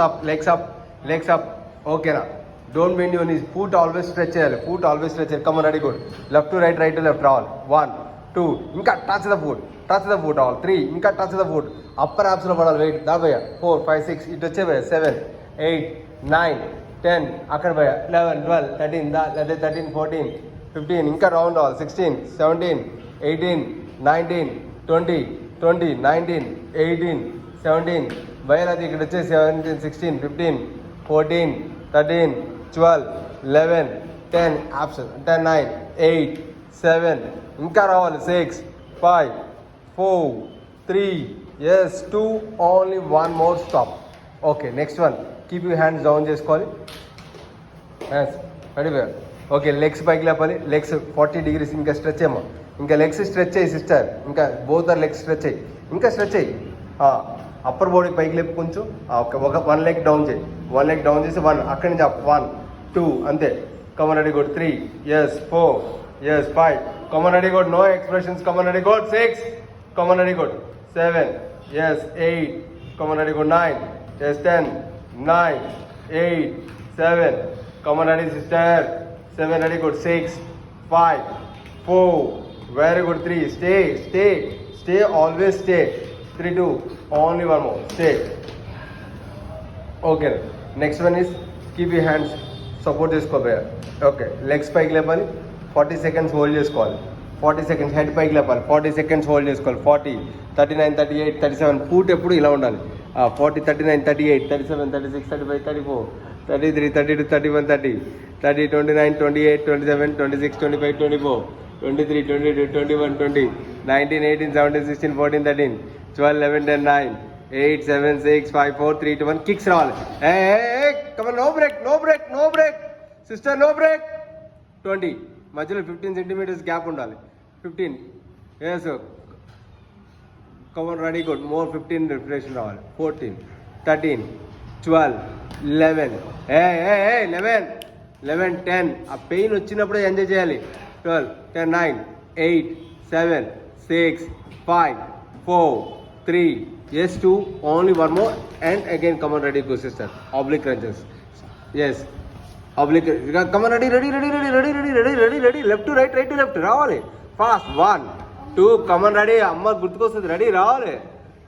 up, legs up. Okay now. Don't bend your knees. Foot always stretch. Foot always stretch. Come on, ready, good. Left to left, all. 1, 2. Inka touch the foot. Touch the foot, all. 3. Inka touch the foot. Upper abs lo padal. Wait. That way. 4, 5, 6. It touch 7, 8, 9, 10. Akar bhaiya. 11, 12, 13. 13, 14, 15. Inka round all. 16, 17, 18, 19, 20, 20, 19, 18, 17. బయలది ఇక్కడ వచ్చే 17, 16, 15, 14, 13, 12, 11, 10, absent, 10, 9, 8, 7, ఇంకా రావాలి 6, 5, 4, 3, yes, 2, only one more stop. Okay, next one. Keep your hands down చేసుకోవాలి. Yes, ready? Okay, legs పైకి లేపాలి. Legs 40 degrees ఇంకా stretch ఏమో. ఇంకా లెగ్స్ స్ట్రెచ్ అయ్యి సిస్టర్. ఇంకా బోత్ ఆర్ లెగ్స్ స్ట్రెచ్ అయ్యి. ఇంకా స్ట్రెచ్ అయ్యి. అప్పర్ బాడీ పైకి లేపు కొంచెం. ఒక 1 leg డౌన్ చేయి. 1 leg డౌన్ చేసి 1 అక్కడి నుంచి 1, 2 అంతే. Come on ready good. 3, yes, 4, yes, 5. Come on ready good. No expressions. Come on ready good. 6. Come on ready good. 7, yes, 8. Come on ready good. 9, yes, 10, 9, 8, 7. Come on ready sister. 7 ready good. 6, 5, 4, very good. 3, stay, always stay. 3, 2, only one more. Stay. Okay. Next one is keep your hands support చేసుకోవాలి. Okay, legs పైకి లేపాలి. 40 seconds hold చేసుకోవాలి. 40 seconds head పైకి లేపాలి. 40 seconds hold చేసుకోవాలి. 40, 39, 38, 37. Foot ఎప్పుడు ఇలా ఉండాలి. 40, 39, 38, 37, 36, 35, 34, 33, 32, 31, 30, 30, 29, 28, 27, 26, 25, 24, 23, 22, 21, 20, 19, 18, 17, 16, 14, 13, 12, 11, 10, 9, 8, 7, 6, 5, 4, 3, 2, 1. Kicks రావాలి. Hey, come on, no break. Sister, no break. 20. మధ్యలో 15 centimeters గ్యాప్ ఉండాలి. 15. Yes, come on, ready, good. More 15 repetition రావాలి. 14, 13, 12, 11. Hey, 11, 10. ఆ పెయిన్ వచ్చినప్పుడే ఎంజాయ్ చేయాలి. 12, 10, 9, 8, 7, 6, 5, 4, 3, yes, 2, only one more, and again come on, ready, go sister. Oblique crunches. Yes, oblique. Come on, ready, left to right to left. రావాలి fast. 1, 2, come on, ready. అమ్మ గుర్తుకొస్తుంది. Ready రావాలి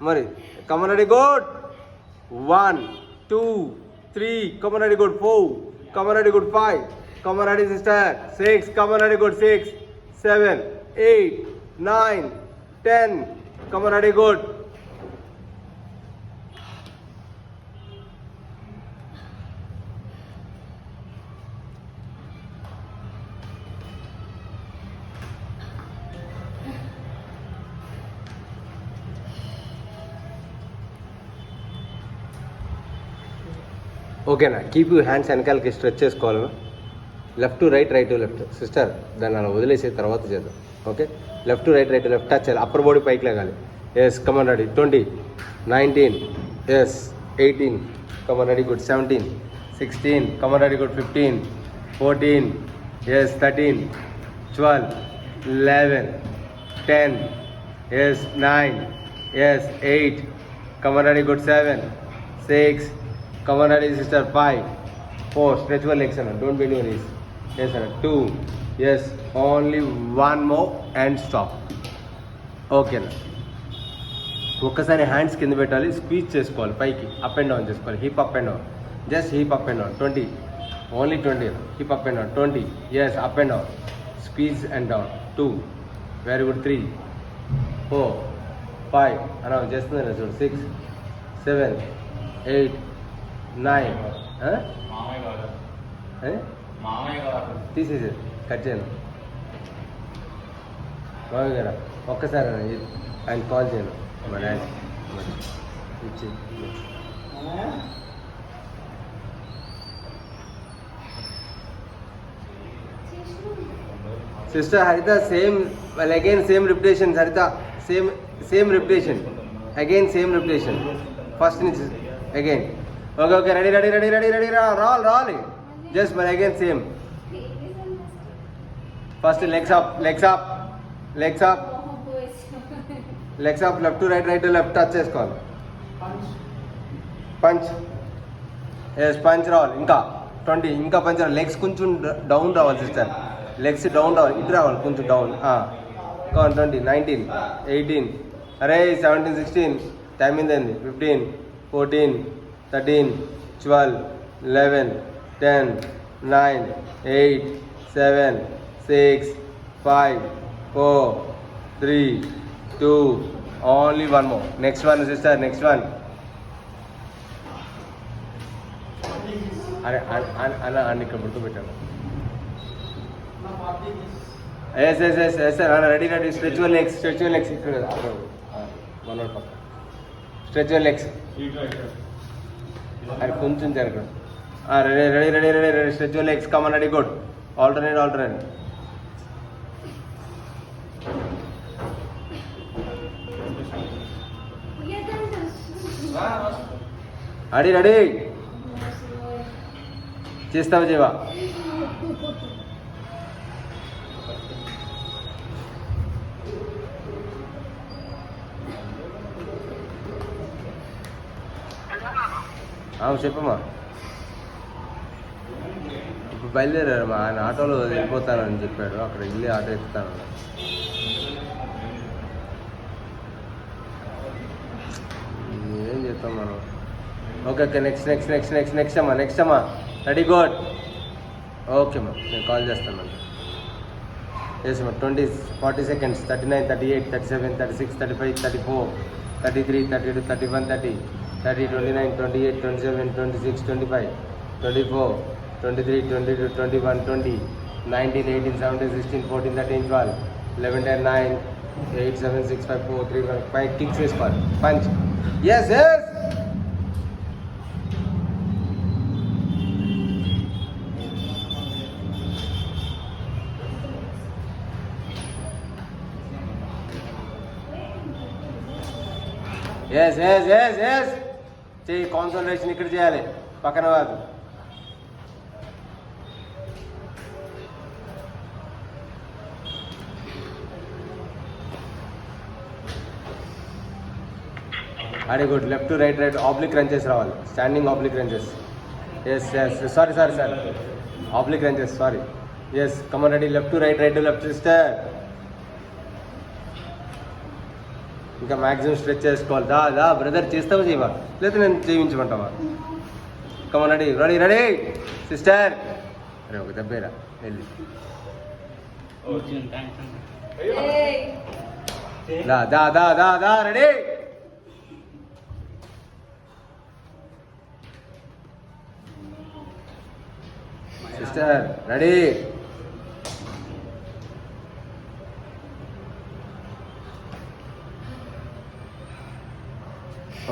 మరి. come on, ready, good. 1, 2, 3, come on, ready, good. 4, come on, ready, good. 5, come on, ready, sister. 6, come on, ready, good. 6, 7, 8, 9, 10, come on, ready, good. ఓకేనా? Keep you hands వెనకాలకి stretch చేసుకోవాలి. Left to right to left sister. దాన్ని అలా వదిలేసే తర్వాత చేద్దాం. Okay, left to right to left touch చేయాలి. Upper body పైకి లేగాలి. Yes, come on ready. 20, 19, yes, 18, come on ready good. 17, 16, come on ready good. 15, 14, yes, 13, 12, 11, 10, yes, 9, yes, 8, come on ready good. 7, 6, come on, ready, sister. 5, 4, stretch your legs, don't bend your knees. Yes, sir. 2, yes, only one more and stop. Okay na. ఒక్కసారి hands కింద పెట్టాలి. Squeeze చేసుకోవాలి పైకి. Up and down చేసుకోవాలి. Hip up and down. Just hip up and down. 20, only 20. Hip up and down. 20, yes, up and down. Squeeze and down. 2, very good. 3, 4, 5, అలా చేస్తుంది చూడు. 6, 7, 8, 9. తీసేసి కట్ చేయను. మామయ్య గారు ఒక్కసారి ఆయన కాల్ చేయను. మా డాడీ ఇచ్చి సిస్టర్ హరిత సేమ్ అగైన్ సేమ్ రిపిటేషన్. హరిత same repetition again same repetition first నుంచి అగైన్. ఓకే, రెడీ రావాలి. జస్ట్ మరి again same. First legs up, left to right to left touch చేసుకోవాలి. పంచ్ ఎస్ పంచ్ రావాలి ఇంకా 20 ఇంకా పంచ్ రావాలి లెగ్స్ కొంచెం డౌన్ రావాలి సిస్టర్ లెగ్స్ డౌన్ రావాలి ఇటు రావాలి కొంచెం డౌన్ 20 19 18 అరే 17 16 టైం ఏంది 15 14 13 12 11 10 9 8 7 6 5 4 3 2 only one more next one sister next one అరే అన్న అన్ని ఇక్కడ పడుకోబెట్టాను yes yes yes yes sir ready ready stretch your legs ఇక్కడ వన్ అవుట్ పక్క స్ట్రెచ్యువల్ లెగ్స్ అరే కొంచెం జరగదు ready ready ready ready ready stretch your legs come on ready good alternate ready ready చేస్తావా చేవా చెప్పమ్మా ఇప్పుడు బయలుదేరారు మా ఆయన ఆటోలో వెళ్ళిపోతానని చెప్పాడు అక్కడ వెళ్ళి ఆటో ఎక్కుతాను ఏం చెప్తాం మనం ఓకే ఓకే నెక్స్ట్ అమ్మా రెడీ గుడ్ ఓకే అమ్మా నేను కాల్ చేస్తాను ఎస్ అమ్మా 40 seconds 39 38 37 36 35 34 33 32 31 30 30 29 28 27 26 25 24 23 22 21 20 19 18 17 16 14 13 12 11 10 9 8 7 6 5 4 3 1 5 kicks వేసుకోవాలి పంచ్ ఎస్ ఎస్ చెయ్యి కాన్సన్ట్రేషన్ ఇక్కడ చేయాలి పక్కన కాదు అరే good left to right oblique crunches రావాలి standing oblique crunches yes sorry oblique crunches sorry yes come on ready left to right sister ఇంకా మ్యాక్సిమం స్ట్రెచ్ చేసుకోవాలి దా బ్రదర్ చేస్తావా చేయవా లేదా నేను చేయించమంటావా కమన్ రెడీ సిస్టర్ అరే ఒక దెబ్బేరా వెళ్ళి దా ready sister ready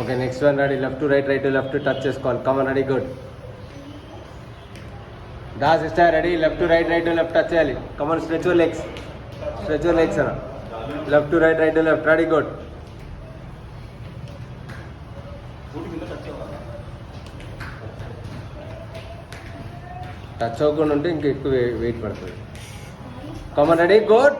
okay next one ready left to right touch చేసుకోవాలి కమన్ రెడీ గుడ్ దా sister ready left to right touch చేయాలి కమన్ స్ట్రెచ్యువల్ లెగ్స్ అన్న left to right ready good touch అవ్వకుండా ఉంటే ఇంకా ఎక్కువ వెయిట్ పడుతుంది come on ready good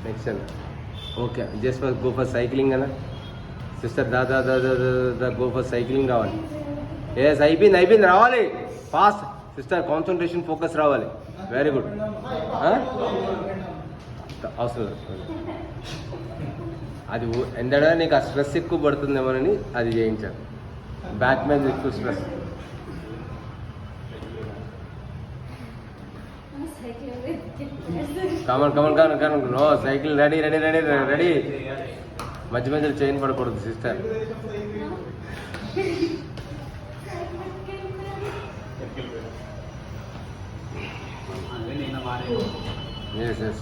next okay just go for cycling అన్న సిస్టర్ దా గో ఫర్ సైక్లింగ్ రావాలి ఎస్ అయిపోయింది రావాలి ఫాస్ట్ సిస్టర్ కాన్సన్ట్రేషన్ ఫోకస్ రావాలి వెరీ గుడ్ అవసరం అది ఎందడా నీకు ఆ స్ట్రెస్ ఎక్కువ పడుతుందేమోనని అది చేయించాను బ్యాక్ మీద ఎక్కువ stress come on no cycle ready మధ్యలో చైన్ పడకూడదు సిస్టర్ ఎస్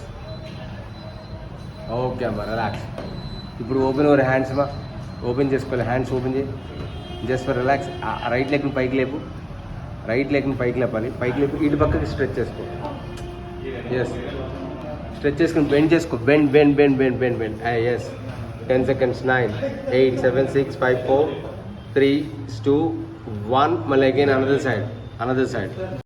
ఓకే అమ్మా రిలాక్స్ ఇప్పుడు ఓపెన్ యువర్ హ్యాండ్స్ మా ఓపెన్ చేసుకోవాలి హ్యాండ్స్ ఓపెన్ చేయి జస్ట్ ఫర్ రిలాక్స్ రైట్ లెగ్ని పైకి లేపు రైట్ లెగ్ని పైకి లేపాలి పైకి లేపు ఇటు పక్కకి స్ట్రెచ్ చేసుకో Yes. Stretch చేసుకుని bend చేసుకో. Bend. Yes. 10 seconds. 9, 8, 7, 6, 5, 4, 3, 2, 1. మళ్ళీ again another side.